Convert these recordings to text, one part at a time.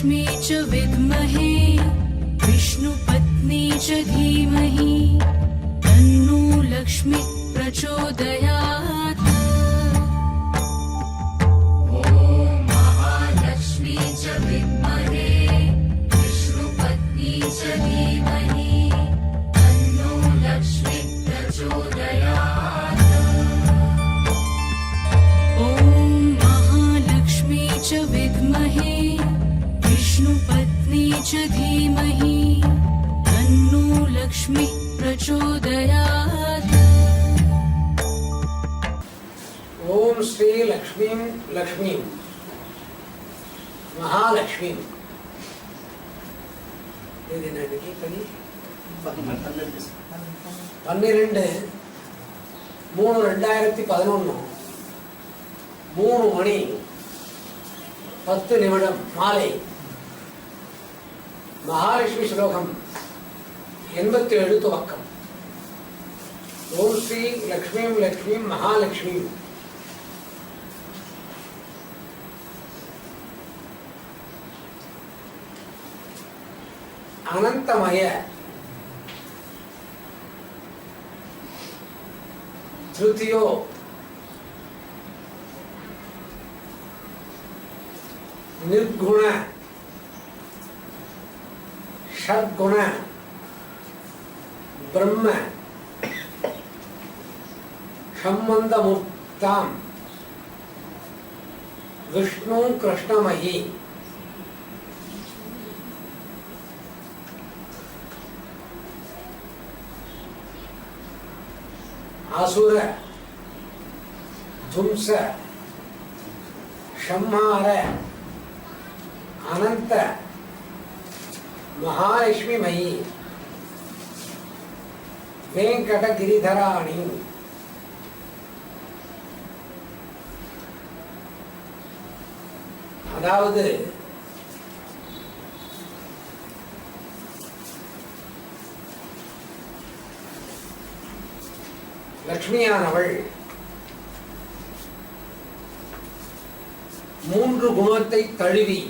महालक्ष्मी च विद्महे विष्णुपत्नी च धीमहि तन्नो लक्ष्मी प्रचोदयात्। ॐ महालक्ष्मी च विद्महे विष्णुपत्नी च धीमहि तन्नो लक्ष्मी प्रचोदयात्। ॐ महालक्ष्मी च विद्महे विष्णुपत्नी च धीमहि तन्नो लक्ष्मी प्रचोदयात्। ओम श्री लक्ष्मीं लक्ष्मीं महालक्ष्मीं இது என்னைக்கு படி 12/3/2011 3 மணி 10 நிமிடம் மாலை மகாலட்சுமி ஸ்லோகம் 87 துவக்கம். ஓம் ஸ்ரீ லக்ஷ்மீம் லக்ஷ்மீம் மகாலட்சுமி அனந்தமய திருத்தியோ நிர்குண ஷட்குண பிரம்ம சம்பந்தமுக்தாம் விஷ்ணு கிருஷ்ணமயி असुर ध्वंस संहार अनंत महालक्ष्मी मयी वेंकट गिरिधराणी அதாவது லக்ஷ்மியானவள் 3 குணத்தை தழுவி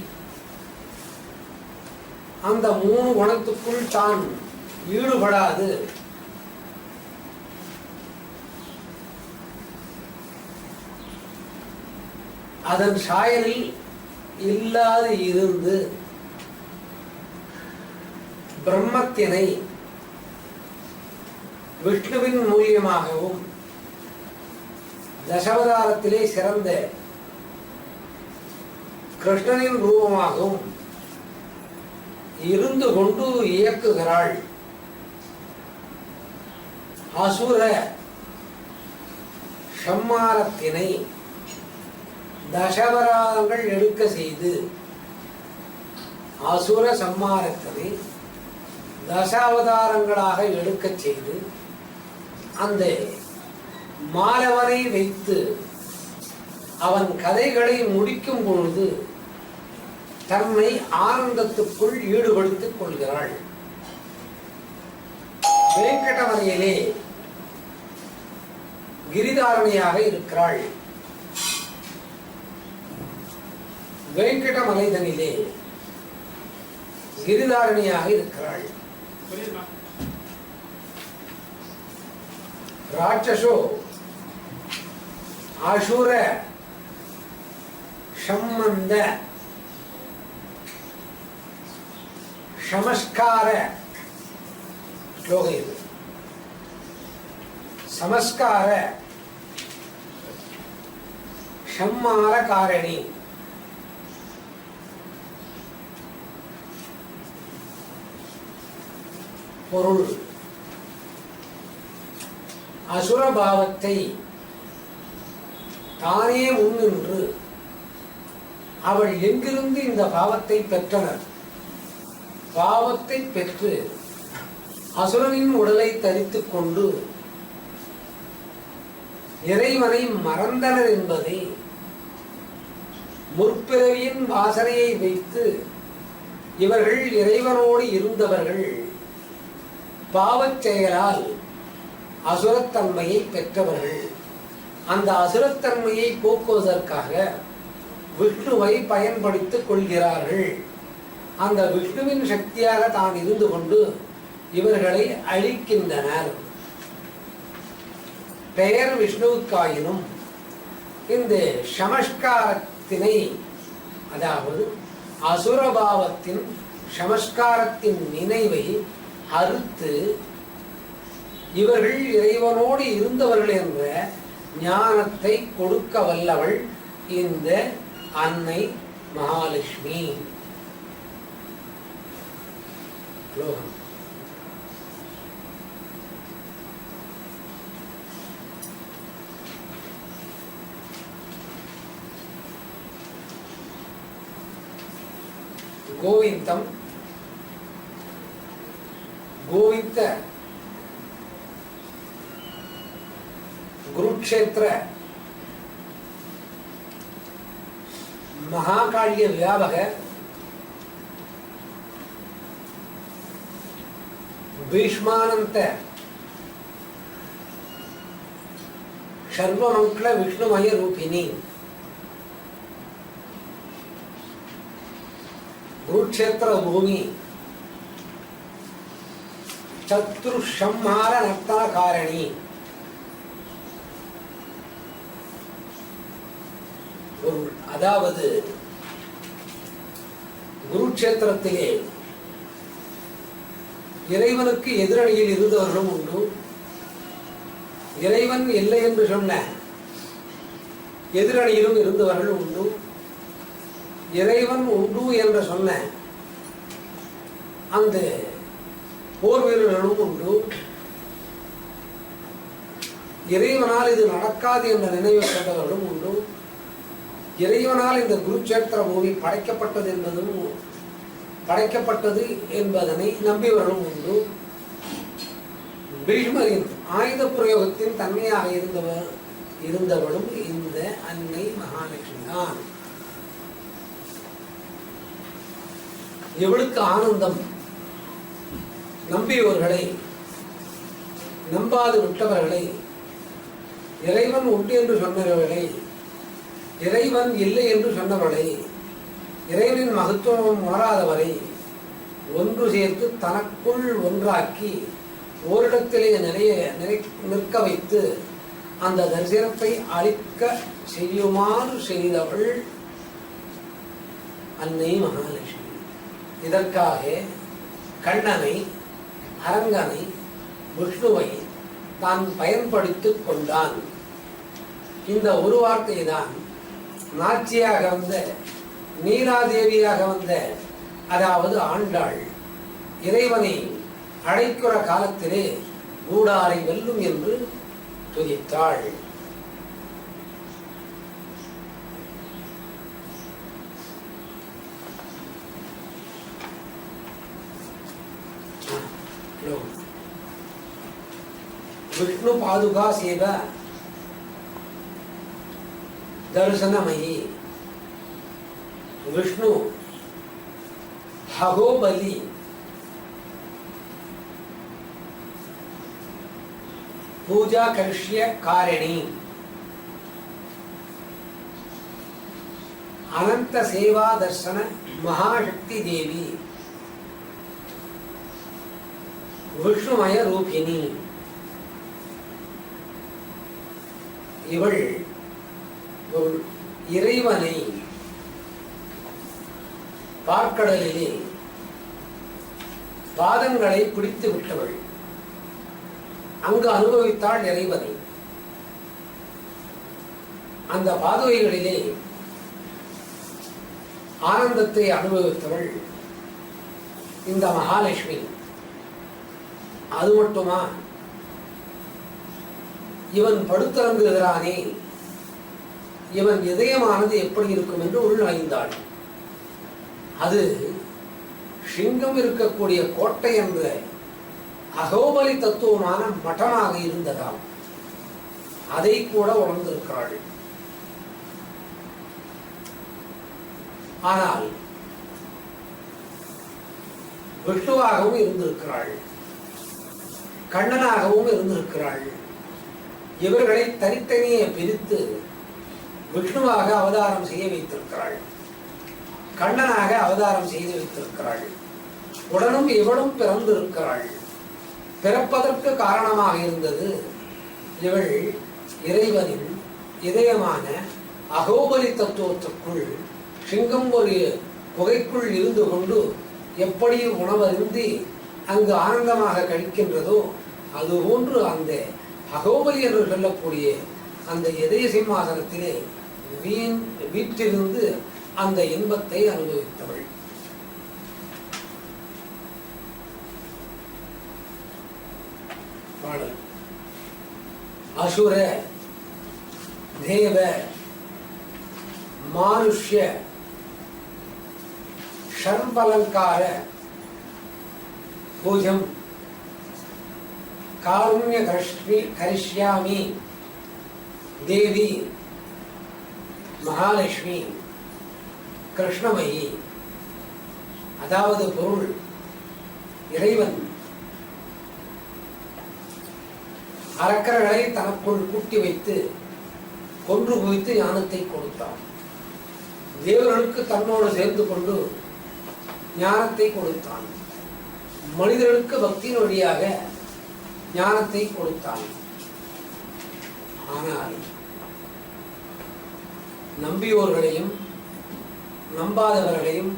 அந்த 3 குணத்துக்குள் தான் ஈடுபடாது அதன் சாயலில் இல்லாது இருந்து பிரம்மத்தினை விஷ்ணுவின் மூலியமாகவும் தசாவதாரத்திலே சிறந்த கிருஷ்ணனின் ரூபமாகவும் இருந்து கொண்டு இயக்குகிறாள். அசுர சம்மாரத்தினை தசாவதாரங்கள் எடுக்க செய்து அசுர சம்மாரத்தினை தசாவதாரங்களாக எடுக்க செய்து அந்த மாலவனை வைத்து அவன் கதைகளை முடிக்கும் பொழுது தன்னை ஆனந்தத்துக்குள் ஈடுபடுத்திக் கொள்கிறாள். வேங்கடமலையிலே கிரிதாரணியாக இருக்கிறாள். வேங்கடமலைதனிலே கிரிதாரணியாக இருக்கிறாள். ராட்சசோ அசுர சம்பந்த சமஸ்கார ஸ்லோகம் இது. சமஸ்கார சம்மார காரணி பொருள் அசுரபாவத்தை தானே முன்னின்று அவள் எங்கிருந்து இந்த பாவத்தை பெற்றனர், பாவத்தை பெற்று அசுரனின் உடலை தரித்துக் கொண்டு இறைவனை மறந்தனர் என்பதை முற்பிறவியின் வாசனையை வைத்து இவர்கள் இறைவனோடு இருந்தவர்கள் பாவச் செயலால் அசுரத்தன்மையை பெற்றவர்கள். அந்த அசுரத்தன்மையை போக்குவதற்காக விஷ்ணுவை பயன்படுத்திக் கொள்கிறார்கள் அந்த விஷ்ணுவின் சக்தியாக தான் இருந்து கொண்டு இவர்களை அழிக்கின்றனர். பெயர் விஷ்ணுவுக்காயினும் இந்த சமஸ்காரத்தினை, அதாவது அசுரபாவத்தின் சமஸ்காரத்தின் நினைவை அறுத்து இவர்கள் இறைவனோடு இருந்தவர்கள் என்ற ஞானத்தை கொடுக்க வல்லவள் இந்த அன்னை மகாலட்சுமி. லோகம் கோவிந்தம் கோவிந்த குருக்ஷேத்திர மகாகாளிய வியாபக பீஷ்மானந்த சர்வமங்கள விஷ்ணுமய ரூபிணி குருக்ஷேத்திர பூமி சத்ருஷம்ஹார நர்த்தன காரணி. அதாவது குருக்ஷேத்திரத்திலே இறைவனுக்கு எதிரணியில் இருந்தவர்களும் உண்டு. இறைவன் இல்லை என்று சொன்ன எதிரணியிலும் இருந்தவர்கள் உண்டு. இறைவன் உண்டு என்று சொன்ன அந்த போர் வீரர்களும் உண்டு. இறைவனால் இது நடக்காது என்ற நினைவு கொண்டவர்களும் உண்டு. இறைவனால் இந்த குருக்ஷேத்திர பூமி படைக்கப்பட்டது என்பதனை நம்பியவர்களும் உண்டு. பீஷ்மரின் ஆயுத பிரயோகத்தின் தன்மையாக இருந்தவளும் இந்த அன்னை மகாலட்சுமி தான். எவளுக்கு ஆனந்தம் நம்பியவர்களை, நம்பாது விட்டவர்களை, இறைவன் உண்டு என்று சொன்னவர்களை, இறைவன் இல்லை என்று சொன்னவர்களை, இறைவனின் மகத்துவம் உணராதவரை ஒன்று சேர்த்து தனக்குள் ஒன்றாக்கி ஓரிடத்திலே நிற்க வைத்து அந்த தரிசனத்தை அளிக்க செய்யுமாறு செய்தவள் அன்னை மகாலட்சுமி. இதற்காக கண்ணனை, அரங்கனை, விஷ்ணுவை தான் பயன்படுத்திக் கொண்டான். இந்த ஒரு வார்த்தை தான் நாச்சியாக வந்த, நீலாதேவியாக வந்த, அதாவது ஆண்டாள் இறைவனை அழைக்கிற காலத்திலே கூடாரை வெல்லும் என்று துதித்தாள். विष्णु पादुका सेवा दर्शनमयी विष्णु हगोबली पूजा करिष्य कारिणी अनंत सेवा दर्शन महाशक्ति देवी विष्णुमय रूपिणी. இவள் இறைவனை பார்க்கடலிலே பாதங்களை பிடித்து விட்டவள். அங்கு அனுபவித்தாள் இறைவனை. அந்த பாதுகைகளிலே ஆனந்தத்தை அனுபவித்தவள் இந்த மகாலட்சுமி. அது மட்டுமா, இவன் படுத்தரங்குகிறானே, இவன் இதயமானது எப்படி இருக்கும் என்று உள்நுழைந்தாள். அது சிங்கம் இருக்கக்கூடிய கோட்டை என்ற அகோபலி தத்துவமான மட்டமாக இருந்ததாம். அதை கூட உணர்ந்திருக்கிறாள். ஆனால் விஷ்ணுவாகவும் இருந்திருக்கிறாள், கண்ணனாகவும் இருந்திருக்கிறாள். இவர்களை தனித்தனியே பிரித்து விஷ்ணுவாக அவதாரம் செய்ய வைத்திருக்கிறாள். கண்ணனாக அவதாரம் செய்து வைத்திருக்கிறாள். உடனும் இவளும் பிறந்திருக்கிறாள். பிறப்பதற்கு காரணமாக இருந்தது இவள் இறைவனின் இதயமான அகோபலி தத்துவத்துக்குள் சிங்கம் ஒரு குகைக்குள் இருந்து கொண்டு எப்படி உணவருந்தி அங்கு ஆனந்தமாக கழிக்கின்றதோ அதுபோன்று அந்த அகோபலி என்று சொல்லக்கூடிய அந்த இதய சிம்மாசனத்திலே வீட்டிலிருந்து அந்த இன்பத்தை அனுபவித்தவள். அசுர தேவ மானுஷ்ய ஷர்பலங்கார பூஜம் காருண்ய கரிஷ்யாமி தேவி மகாலட்சுமி கிருஷ்ணமயி. அதாவது பொருள், இறைவன் அரக்கர்களை தனக்குள் கூட்டி வைத்து கொன்று குவித்து ஞானத்தை கொடுத்தான். தேவர்களுக்கு தன்னோடு சேர்ந்து கொண்டு ஞானத்தை கொடுத்தான். மனிதர்களுக்கு பக்தியின் வழியாக ஞானத்தை கொடுத்தான். ஆனால் நம்பியோர்களையும் நம்பாதவர்களையும்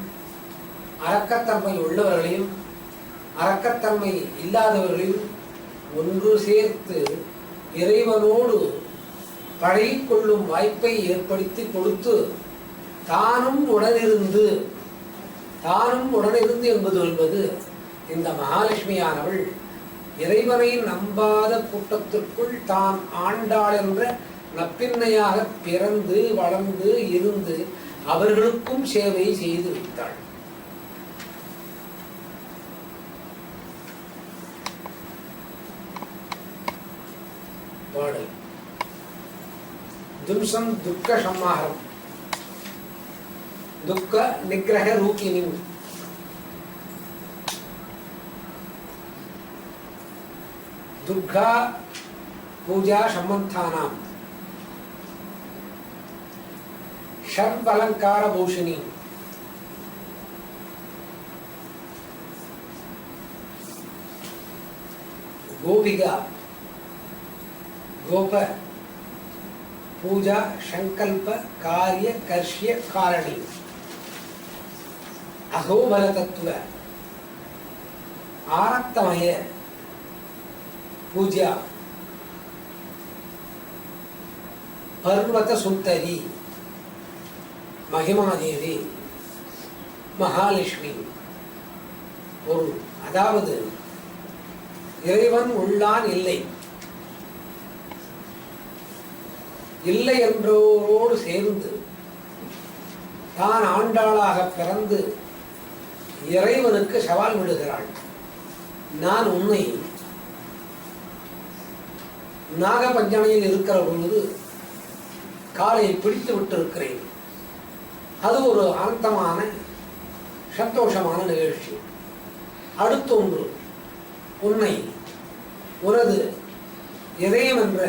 அரக்கத்தன்மை உள்ளவர்களையும் அரக்கத்தன்மை இல்லாதவர்களையும் ஒன்று சேர்த்து இறைவனோடு பழகிக்கொள்ளும் வாய்ப்பை ஏற்படுத்தி கொடுத்து தானும் உடனிருந்து என்பது இந்த மகாலட்சுமியானவள் இறைவனை நம்பாத கூட்டத்திற்குள் தான் ஆண்டாள் என்ற நப்பின்னையாக பிறந்து வளர்ந்து இருந்து அவர்களுக்கும் சேவை செய்து வைத்தாள். பாடல் தும்சம் துக்க சம்மாரம் துக்க நிகிரக ரூபிணி. துர்கா பூஜா சம்பந்தானாம் ஷர்பலங்கார பூஷிணி. கோபிகா கோப பூஜா சங்கல்ப காரிய கர்ஷ்ய காரணி. அகோபல தத்துவ ஆனந்தமய பூஜா பர்வத சுந்தரி மகிமாதேவி மகாலட்சுமி. பொருள், அதாவது இறைவன் உள்ளான் இல்லை இல்லை என்றோடு சேர்ந்து தான் ஆண்டாளாக பிறந்து இறைவனுக்கு சவால் விடுகிறாள். நான் உன்னை நாகபஞ்சனையில் இருக்கிற பொழுது காலை பிடித்து விட்டிருக்கிறேன். அது ஒரு ஆனந்தமான சந்தோஷமான நிகழ்ச்சி. அடுத்தொன்று, உன்னை உனது இதயம் என்ற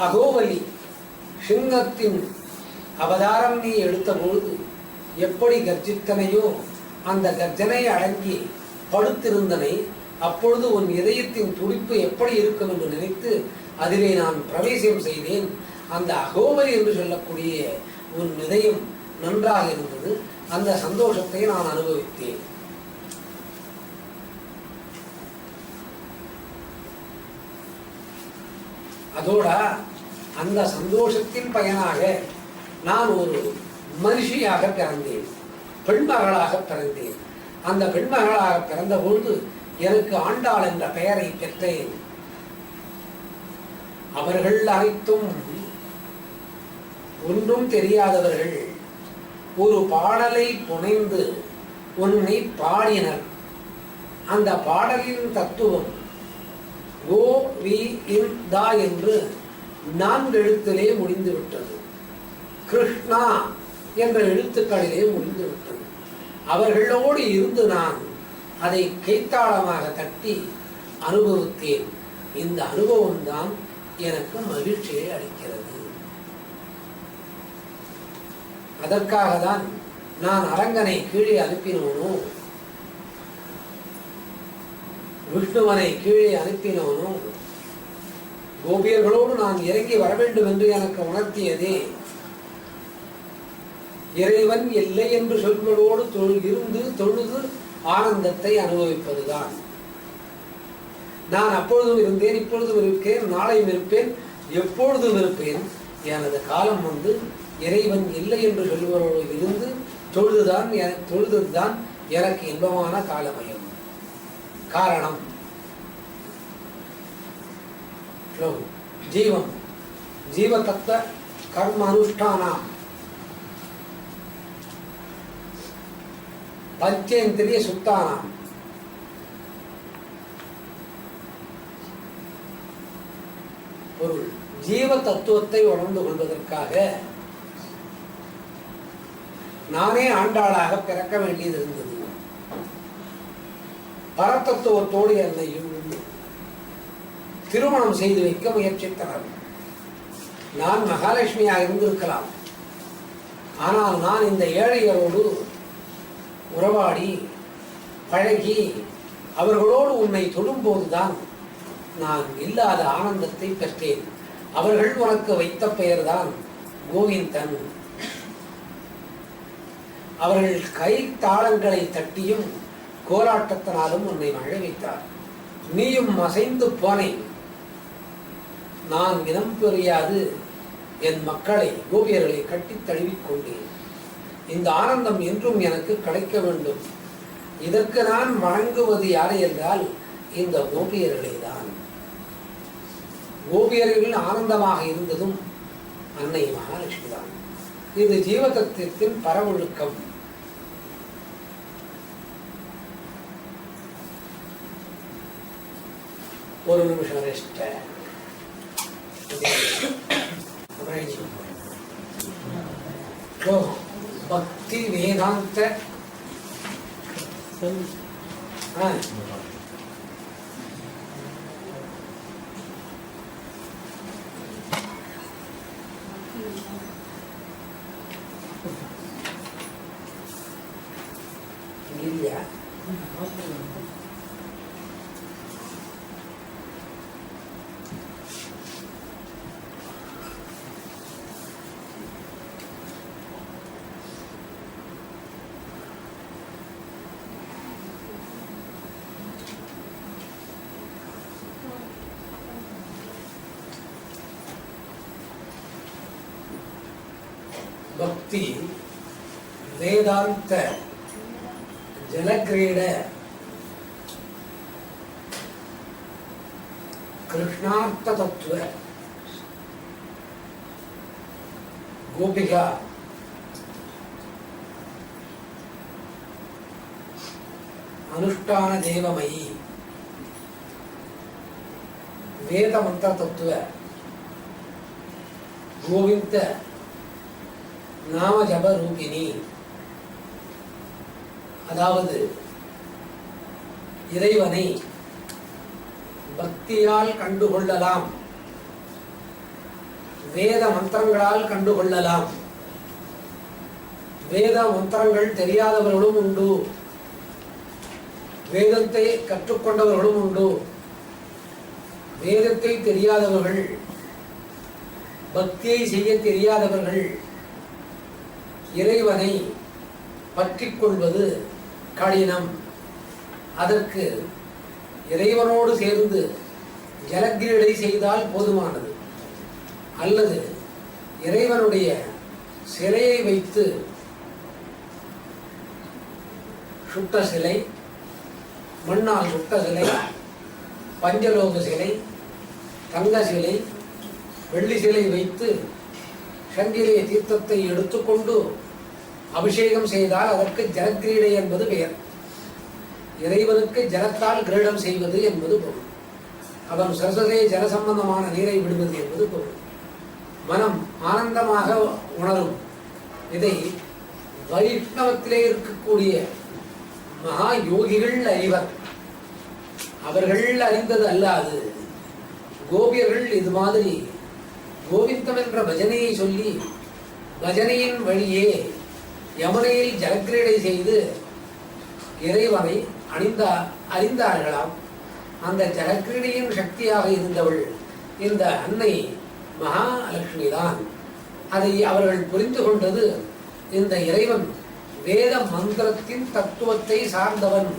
அகோபலி சிங்கத்தின் அவதாரம் நீ எடுத்தபொழுது எப்படி கர்ஜித்தனையோ அந்த கர்ஜனை அடங்கி படுத்திருந்தனை. அப்பொழுது உன் இதயத்தின் துடிப்பு எப்படி இருக்கும் என்று நினைத்து அதிலே நான் பிரவேசம் செய்தேன். அந்த அகோபலி என்று சொல்லக்கூடிய உன் இதயம் நன்றாக இருந்தது. அந்த சந்தோஷத்தை நான் அனுபவித்தேன். அதோட அந்த சந்தோஷத்தின் பயனாக நான் ஒரு மனுஷியாக பிறந்தேன், பெண்மகளாக பிறந்தேன். அந்த பெண்மகளாக பிறந்த பொழுது எனக்கு ஆண்டாள் என்ற பெயரை பெற்றேன். அவர்கள் அனைத்தும் ஒன்றும் தெரியாதவர்கள். ஒரு பாடலை புனைந்து உன்னை பாடினர். அந்த பாடலின் தத்துவம் கோ வி இன் தா என்று 4 எழுத்திலே முடிந்துவிட்டது. கிருஷ்ணா என்ற எழுத்துக்களிலே முடிந்துவிட்டது. அவர்களோடு இருந்து நான் அதை கைத்தாளமாக தட்டி அனுபவித்தேன். இந்த அனுபவம் தான் எனக்கு மகிழ்ச்சியை அளிக்கிறது. அதற்காக தான் நான் அரங்கனை கீழே அனுப்பினவனோ, விஷ்ணுவனை கீழே அனுப்பினவனோ, கோபியர்களோடு நான் இறங்கி வர வேண்டும் என்று எனக்கு உணர்த்தியதே இறைவன் இல்லை என்று சொல்வதோடு இருந்து தொழுது ஆனந்தத்தை அனுபவிப்பதுதான். நான் அப்பொழுதும் இருந்தேன், இப்பொழுதும் இருக்கேன், நாளையும் இருப்பேன், எப்பொழுதும் இருப்பேன். எனது காலம் வந்து இறைவன் இல்லை என்று சொல்வதோடு இருந்து தொழுதுதான் எனக்கு இன்பமான காலமயம். காரணம் ஜீவம் ஜீவதத்த கர்ம அனுஷ்டானம் பஞ்சேந்திரிய சுத்தானாம். பொருள் ஜீவ தத்துவத்தை உணர்ந்து கொள்வதற்காக நானே ஆண்டாளாக பிறக்க வேண்டியது இருந்தது. பரதத்துவத்தோடு என்னையும் திருமணம் செய்து வைக்க முயற்சித்தனர். நான் மகாலட்சுமியாக இருந்திருக்கலாம். ஆனால் நான் இந்த ஏழைகளோடு உறவாடி பழகி அவர்களோடு உன்னை தொடும்போதுதான் நான் இல்லாத ஆனந்தத்தை பெற்றேன். அவர்கள் உனக்கு வைத்த பெயர்தான் கோவிந்தன். அவர்கள் கை தாளங்களை தட்டியும் கோலாட்டத்தினாலும் உன்னை மழை வைத்தார். நீயும் அசைந்து போனேன். நான் இனம் புரியாது என் மக்களை கோபியர்களை கட்டி தழுவிக்கொண்டேன். இந்த ஆனந்தம் என்றும் எனக்கு கிடைக்க வேண்டும். இதற்கு நான் வணங்குவது யாரை என்றால் இந்த கோபியர்களை தான். கோபியர்கள் ஆனந்தமாக இருந்ததும் அன்னை மகாலட்சுமி தான். இது ஜீவதத்தின் பரவொழுக்கம். ஒரு நிமிஷம் ரெஸ்ட். பக்தி வேதாந்த இல்லையா? பக்தி வேதாந்த ஜலக்கிரீட கிருஷ்ணார்த்த தத்துவ கோபிகா அனுஷ்டான தேவமயி வேத மந்திர தத்துவ கோவிந்த நாம ஜப ரூபிணி. அதாவது இறைவனை பக்தியால் கண்டுகொள்ளலாம், வேத மந்திரங்களால் கண்டுகொள்ளலாம். வேத மந்திரங்கள் தெரியாதவர்களும் உண்டு, வேதத்தை கற்றுக்கொண்டவர்களும் உண்டு. வேதத்தை தெரியாதவர்கள், பக்தியை செய்ய தெரியாதவர்கள் இறைவனை பற்றிக் கொள்வது கடினம். அதற்கு இறைவனோடு சேர்ந்து ஜலக்கிரீடை செய்தால் போதுமானது. அல்லது இறைவனுடைய சிலையை வைத்து சுட்ட சிலை, மண்ணால் சுட்ட சிலை, பஞ்சலோக சிலை, தங்க சிலை, வெள்ளி சிலை வைத்து சங்கிலே தீர்த்தத்தை எடுத்துக்கொண்டு அபிஷேகம் செய்தால் அதற்கு ஜலக்கிரீடை என்பது பெயர். இறைவனுக்கு ஜலத்தால் கிரீடம் செய்வது என்பது பொருள். அவன் சரசரே ஜல சம்பந்தமான நீரை விடுவது என்பது பொருள். மனம் ஆனந்தமாக உணரும். இதை வைஷ்ணவத்திலே இருக்கக்கூடிய மகா யோகிகள் அறிவர். அவர்கள் அறிந்தது அல்லாது கோபியர்கள் இது மாதிரி கோவிந்தம் என்ற பஜனையை சொல்லி பஜனையின் வழியே யமுனையில் ஜலக்கிரீடை செய்து இறைவனை அறிந்தார்களாம். அந்த ஜலக்கிரீடையின் சக்தியாக இருந்தவள் இந்த அன்னை மகாலட்சுமி தான். அதை அவர்கள் புரிந்து கொண்டது இந்த இறைவன் வேத மந்திரத்தின் தத்துவத்தை சார்ந்தவன்